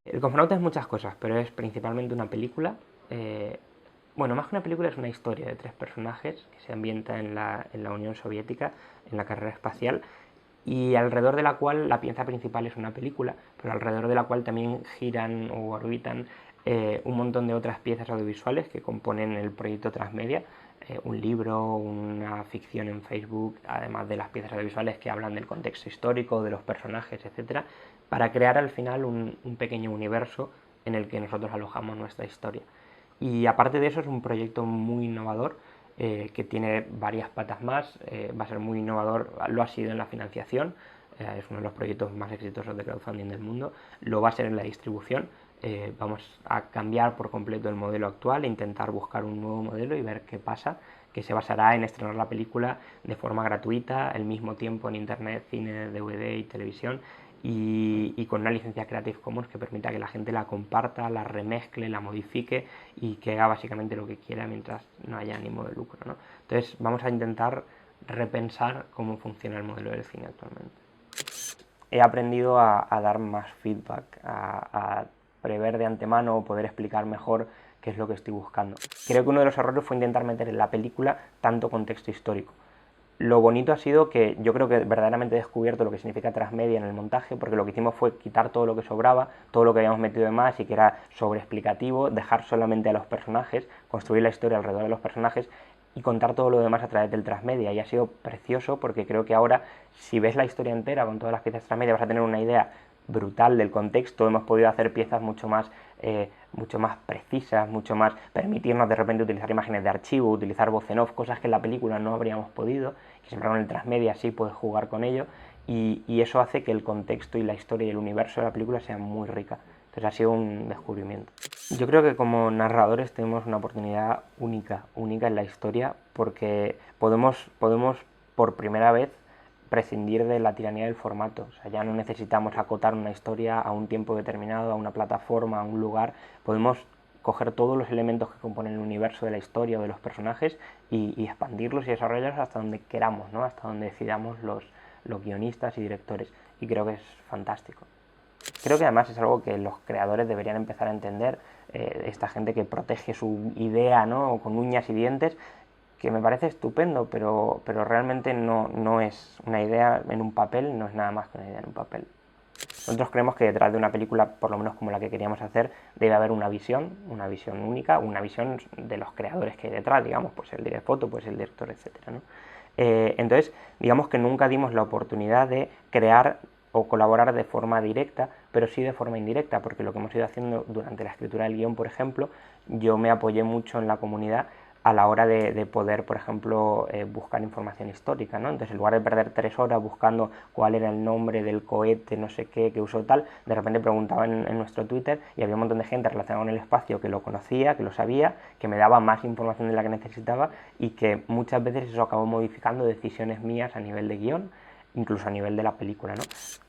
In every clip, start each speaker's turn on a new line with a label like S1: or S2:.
S1: El Cosmonauta es muchas cosas, pero es principalmente una película. Bueno, más que una película, es una historia de tres personajes que se ambienta en la Unión Soviética, en la carrera espacial, y alrededor de la cual la pieza principal es una película, pero alrededor de la cual también giran o orbitan un montón de otras piezas audiovisuales que componen el proyecto Transmedia, un libro, una ficción en Facebook, además de las piezas audiovisuales que hablan del contexto histórico, de los personajes, etcétera, para crear al final un pequeño universo en el que nosotros alojamos nuestra historia. Y aparte de eso es un proyecto muy innovador, que tiene varias patas más, va a ser muy innovador, lo ha sido en la financiación, es uno de los proyectos más exitosos de crowdfunding del mundo, lo va a ser en la distribución, vamos a cambiar por completo el modelo actual e intentar buscar un nuevo modelo y ver qué pasa, que se basará en estrenar la película de forma gratuita, al mismo tiempo en internet, cine, DVD y televisión, y con una licencia Creative Commons que permita que la gente la comparta, la remezcle, la modifique y que haga básicamente lo que quiera mientras no haya ánimo de lucro, ¿no? Entonces vamos a intentar repensar cómo funciona el modelo del cine actualmente. He aprendido a dar más feedback, a prever de antemano o poder explicar mejor qué es lo que estoy buscando. Creo que uno de los errores fue intentar meter en la película tanto contexto histórico. Lo bonito ha sido que yo creo que verdaderamente he descubierto lo que significa transmedia en el montaje, porque lo que hicimos fue quitar todo lo que sobraba, todo lo que habíamos metido de más y que era sobreexplicativo, dejar solamente a los personajes, construir la historia alrededor de los personajes y contar todo lo demás a través del transmedia. Y ha sido precioso porque creo que ahora, si ves la historia entera con todas las piezas transmedia, vas a tener una idea brutal del contexto. Hemos podido hacer piezas mucho más precisas, mucho más permitirnos de repente utilizar imágenes de archivo, utilizar voz en off, cosas que en la película no habríamos podido, que siempre con el transmedia sí puedes jugar con ello, y eso hace que el contexto y la historia y el universo de la película sean muy rica. Entonces ha sido un descubrimiento. Yo creo que como narradores tenemos una oportunidad única, única en la historia, porque podemos por primera vez prescindir de la tiranía del formato. O sea, ya no necesitamos acotar una historia a un tiempo determinado, a una plataforma, a un lugar. Podemos coger todos los elementos que componen el universo de la historia o de los personajes y expandirlos y desarrollarlos hasta donde queramos, ¿no? Hasta donde decidamos los guionistas y directores. Y creo que es fantástico. Creo que además es algo que los creadores deberían empezar a entender, esta gente que protege su idea, ¿no? Con uñas y dientes, que me parece estupendo, pero realmente no es una idea en un papel, no es nada más que una idea en un papel. Nosotros creemos que detrás de una película, por lo menos como la que queríamos hacer, debe haber una visión única, una visión de los creadores que hay detrás, digamos, pues el director foto, pues el director, etcétera, ¿no? Entonces, digamos que nunca dimos la oportunidad de crear o colaborar de forma directa, pero sí de forma indirecta, porque lo que hemos ido haciendo durante la escritura del guión, por ejemplo, yo me apoyé mucho en la comunidad a la hora de poder, por ejemplo, buscar información histórica, ¿no? Entonces, en lugar de perder 3 horas buscando cuál era el nombre del cohete, no sé qué, que usó tal, de repente preguntaba en nuestro Twitter y había un montón de gente relacionada con el espacio que lo conocía, que lo sabía, que me daba más información de la que necesitaba y que muchas veces eso acabó modificando decisiones mías a nivel de guión, incluso a nivel de la película, ¿no?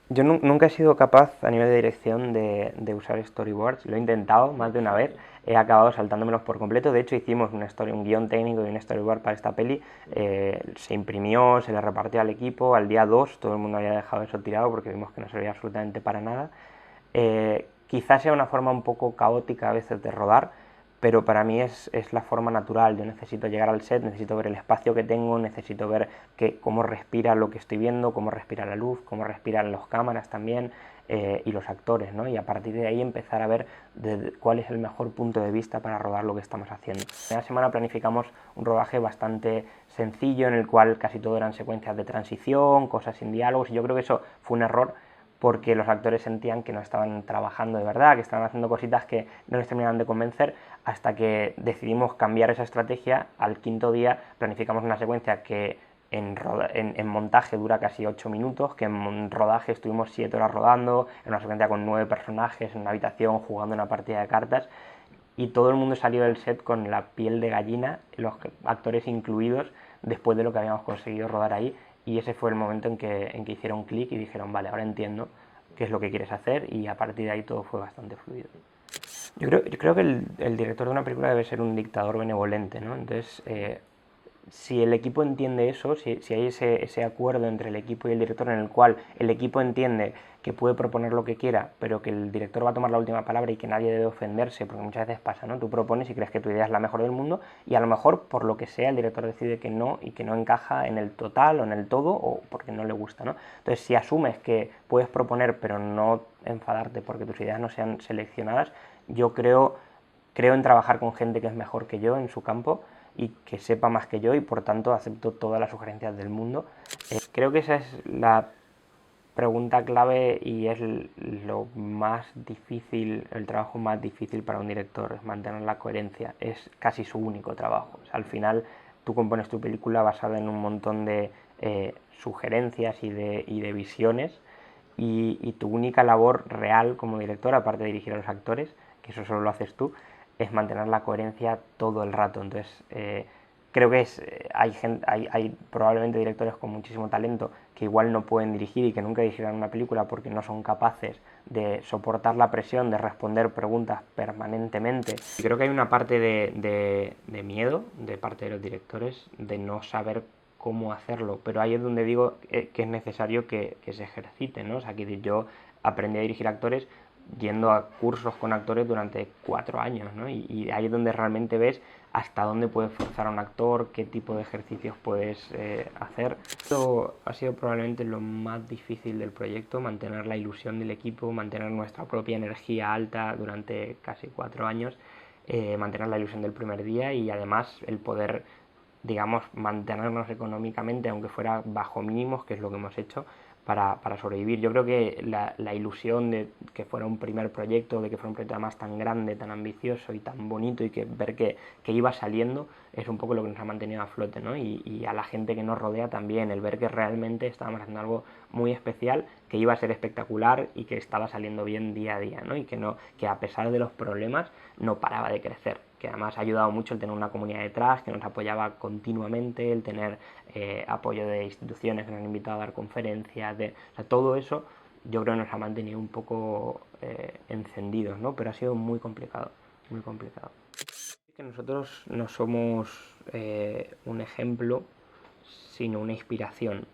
S1: Yo nunca he sido capaz a nivel de dirección de usar storyboards, lo he intentado más de una vez, he acabado saltándomelos por completo. De hecho hicimos un guión técnico y un storyboard para esta peli, se imprimió, se le repartió al equipo, al día 2 todo el mundo había dejado eso tirado porque vimos que no servía absolutamente para nada. Quizás sea una forma un poco caótica a veces de rodar, pero para mí es la forma natural. Yo necesito llegar al set, necesito ver el espacio que tengo, necesito ver cómo respira lo que estoy viendo, cómo respira la luz, cómo respiran las cámaras también, y los actores, ¿no? Y a partir de ahí empezar a ver cuál es el mejor punto de vista para rodar lo que estamos haciendo. En la semana planificamos un rodaje bastante sencillo en el cual casi todo eran secuencias de transición, cosas sin diálogos, y yo creo que eso fue un error porque los actores sentían que no estaban trabajando de verdad, que estaban haciendo cositas que no les terminaban de convencer, hasta que decidimos cambiar esa estrategia. Al quinto día planificamos una secuencia que en montaje dura casi 8 minutos, que en rodaje estuvimos 7 horas rodando, en una secuencia con 9 personajes, en una habitación jugando una partida de cartas, y todo el mundo salió del set con la piel de gallina, los actores incluidos, después de lo que habíamos conseguido rodar ahí, y ese fue el momento en que hicieron clic y dijeron, vale, ahora entiendo qué es lo que quieres hacer, y a partir de ahí todo fue bastante fluido. Yo creo que el director de una película debe ser un dictador benevolente, ¿no? Entonces, si el equipo entiende eso, si hay ese acuerdo entre el equipo y el director en el cual el equipo entiende que puede proponer lo que quiera, pero que el director va a tomar la última palabra y que nadie debe ofenderse, porque muchas veces pasa, ¿no? Tú propones y crees que tu idea es la mejor del mundo y a lo mejor por lo que sea el director decide que no y que no encaja en el total o en el todo o porque no le gusta, ¿no? Entonces, si asumes que puedes proponer pero no enfadarte porque tus ideas no sean seleccionadas, yo creo en trabajar con gente que es mejor que yo en su campo y que sepa más que yo y por tanto acepto todas las sugerencias del mundo. Creo que esa es la pregunta clave y es lo más difícil, el trabajo más difícil para un director, es mantener la coherencia, es casi su único trabajo. O sea, al final tú compones tu película basada en un montón de sugerencias y de visiones y tu única labor real como director, aparte de dirigir a los actores, que eso solo lo haces tú, es mantener la coherencia todo el rato. Entonces, creo que hay probablemente directores con muchísimo talento que igual no pueden dirigir y que nunca dirigirán una película porque no son capaces de soportar la presión, de responder preguntas permanentemente. Y creo que hay una parte de miedo de parte de los directores de no saber cómo hacerlo, pero ahí es donde digo que es necesario que se ejercite, ¿no? O sea, que yo aprendí a dirigir actores yendo a cursos con actores durante 4 años, ¿no? Y ahí es donde realmente ves hasta dónde puedes forzar a un actor, qué tipo de ejercicios puedes hacer. Esto ha sido probablemente lo más difícil del proyecto, mantener la ilusión del equipo, mantener nuestra propia energía alta durante casi 4 años, mantener la ilusión del primer día y además el poder, digamos, mantenernos económicamente, aunque fuera bajo mínimos, que es lo que hemos hecho, para sobrevivir. Yo creo que la ilusión de que fuera un primer proyecto, de que fuera un proyecto además tan grande, tan ambicioso y tan bonito y que ver que iba saliendo es un poco lo que nos ha mantenido a flote, ¿no? Y a la gente que nos rodea también, el ver que realmente estábamos haciendo algo muy especial, que iba a ser espectacular y que estaba saliendo bien día a día, ¿no? Y que a pesar de los problemas no paraba de crecer, que además ha ayudado mucho el tener una comunidad detrás que nos apoyaba continuamente, el tener apoyo de instituciones que nos han invitado a dar conferencias, o sea, todo eso yo creo que nos ha mantenido un poco encendidos, ¿no? Pero ha sido muy complicado, muy complicado. Es que nosotros no somos un ejemplo, sino una inspiración.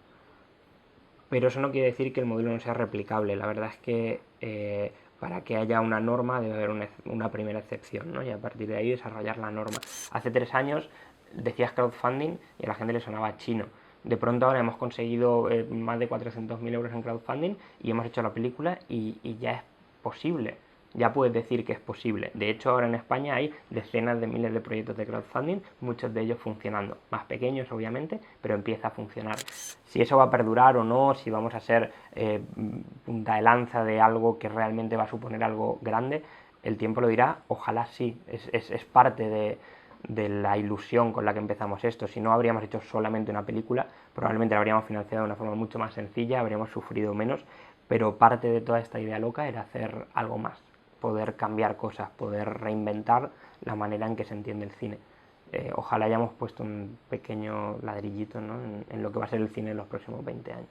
S1: Pero eso no quiere decir que el modelo no sea replicable. La verdad es que para que haya una norma debe haber una primera excepción, ¿no? Y a partir de ahí desarrollar la norma. Hace 3 años decías crowdfunding y a la gente le sonaba chino. De pronto ahora hemos conseguido más de 400.000 euros en crowdfunding y hemos hecho la película y ya es posible. Ya puedes decir que es posible. De hecho, ahora en España hay decenas de miles de proyectos de crowdfunding, muchos de ellos funcionando. Más pequeños, obviamente, pero empieza a funcionar. Si eso va a perdurar o no, si vamos a ser punta de lanza de algo que realmente va a suponer algo grande, el tiempo lo dirá. Ojalá sí. Es parte de la ilusión con la que empezamos esto. Si no habríamos hecho solamente una película, probablemente la habríamos financiado de una forma mucho más sencilla, habríamos sufrido menos, pero parte de toda esta idea loca era hacer algo más, poder cambiar cosas, poder reinventar la manera en que se entiende el cine. Ojalá hayamos puesto un pequeño ladrillito, ¿no? en lo que va a ser el cine en los próximos 20 años.